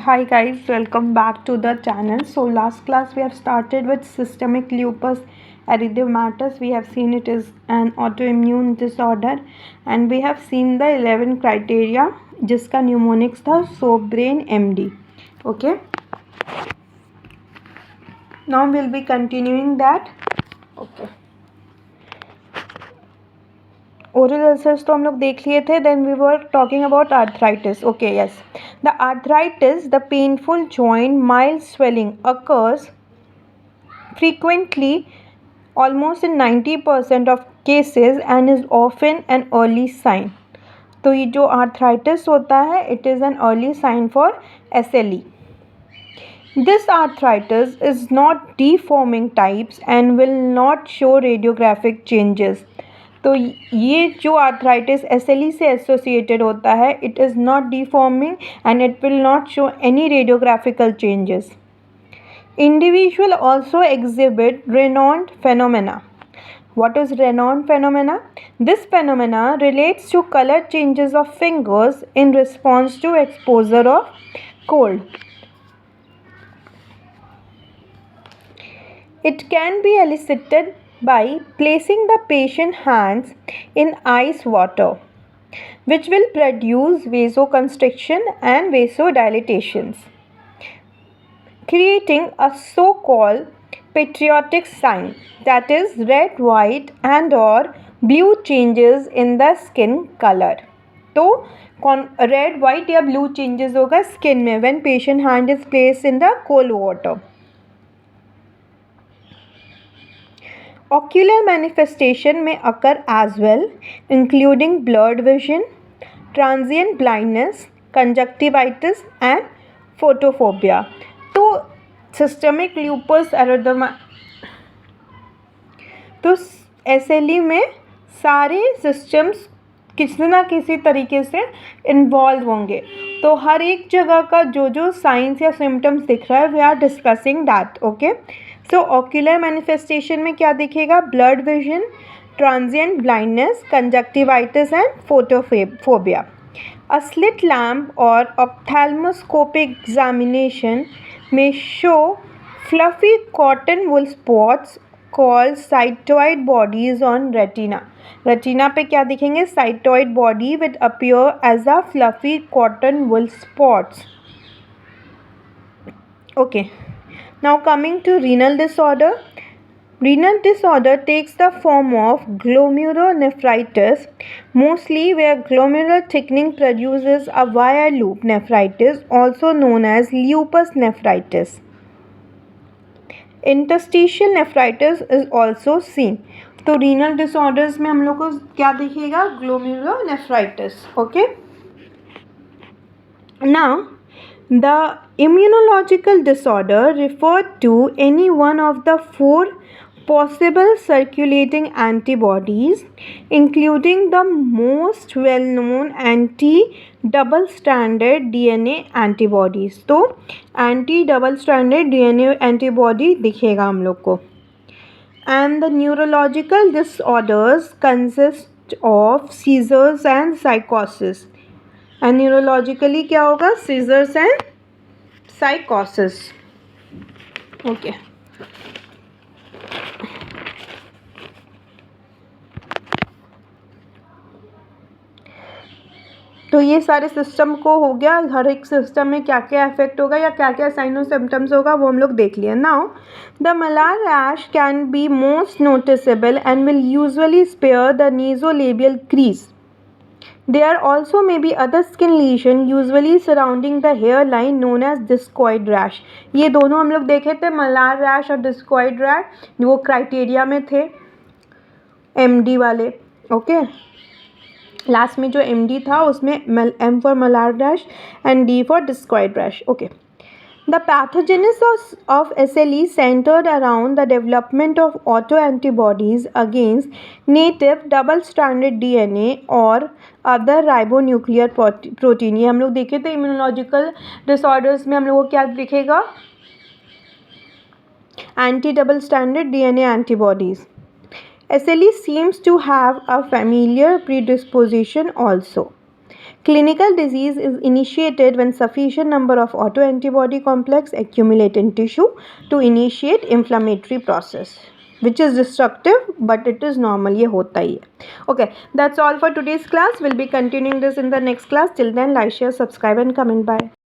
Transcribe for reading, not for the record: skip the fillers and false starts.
Hi guys, welcome back to the channel. So last class we have started with systemic lupus erythematous. We have seen it is an autoimmune disorder and we have seen the 11 criteria जिसका mnemonics था so brain MD. Okay, now we'll be continuing that. Okay, oral ulcers तो हम लोग देख लिए थे. Then we were talking about arthritis. Okay, yes, the arthritis, the painful joint mild swelling occurs frequently, almost in 90% of cases, and is often an early sign. तो ये जो arthritis होता है, it is an early sign for SLE. This arthritis is not deforming types and will not show radiographic changes. तो ये जो arthritis SLE से associated होता है, it is not deforming and it will not show any radiographical changes. Individual also exhibit Raynaud phenomena. What is Raynaud phenomena? This phenomena relates to color changes of fingers in response to exposure of cold. It can be elicited by placing the patient's hands in ice water, which will produce vasoconstriction and vasodilatations, creating a so-called patriotic sign, that is red, white and or blue changes in the skin color. तो red, white या blue changes होगा skin में when patient hand is placed in the cold water. Ocular manifestation may occur as well, including blurred vision, transient blindness, conjunctivitis and photophobia. तो systemic lupus erythema तो SLE में सारे systems किसी ना किसी तरीके से इन्वॉल्व होंगे. तो हर एक जगह का जो जो साइंस या सिम्टम्स दिख रहा है, we are discussing that. Okay, so ocular manifestation में क्या दिखेगा? Blurred vision, transient blindness, conjunctivitis and photophobia. A slit lamp or ophthalmoscopic examination may show fluffy cotton wool spots called cytoid bodies on retina. Retina पे क्या दिखेंगे? Cytoid body will appear as a fluffy cotton wool spots. Okay, now coming to renal disorder. Renal disorder takes the form of glomerulonephritis, mostly where glomerular thickening produces a wire loop nephritis, also known as lupus nephritis. Interstitial nephritis is also seen. तो renal disorders में हम लोग को क्या दिखेगा? glomerulonephritis. Okay, now the immunological disorder referred to any one of the four possible circulating antibodies, including the most well-known anti-double-stranded DNA antibodies. तो anti-double-stranded DNA antibody दिखेगा हम लोग को. And the neurological disorders consist of seizures and psychosis. And neurologically क्या होगा? Seizures and psychosis. Okay. तो ये सारे सिस्टम को हो गया. हर एक सिस्टम में क्या क्या इफेक्ट होगा या क्या क्या साइन और सिम्टम्स होगा वो हम लोग देख लिए. Now the malar rash can be most noticeable and will usually spare the nasolabial crease. There also may be other skin lesion usually surrounding the hairline known as discoid rash. ये दोनों हम लोग देखे थे, मलार रैश और discoid rash, वो criteria में थे MD वाले. ओके, लास्ट में जो MD था उसमें M for malar rash and D for discoid rash. Okay, the pathogenesis of SLE centered around the development of autoantibodies against native double-stranded DNA or other ribonuclear protein. ये हम लोग देखे थे immunological disorders में. हम लोग को क्या दिखेगा? Anti double standard DNA antibodies. SLE seems to have a familial predisposition also. Clinical disease is initiated when sufficient number of autoantibody complex accumulate in tissue to initiate inflammatory process, which is destructive, but it is normal. ये होता ही है. Okay, that's all for today's class. We'll be continuing this in the next class. Till then, like, share, subscribe and comment. Bye.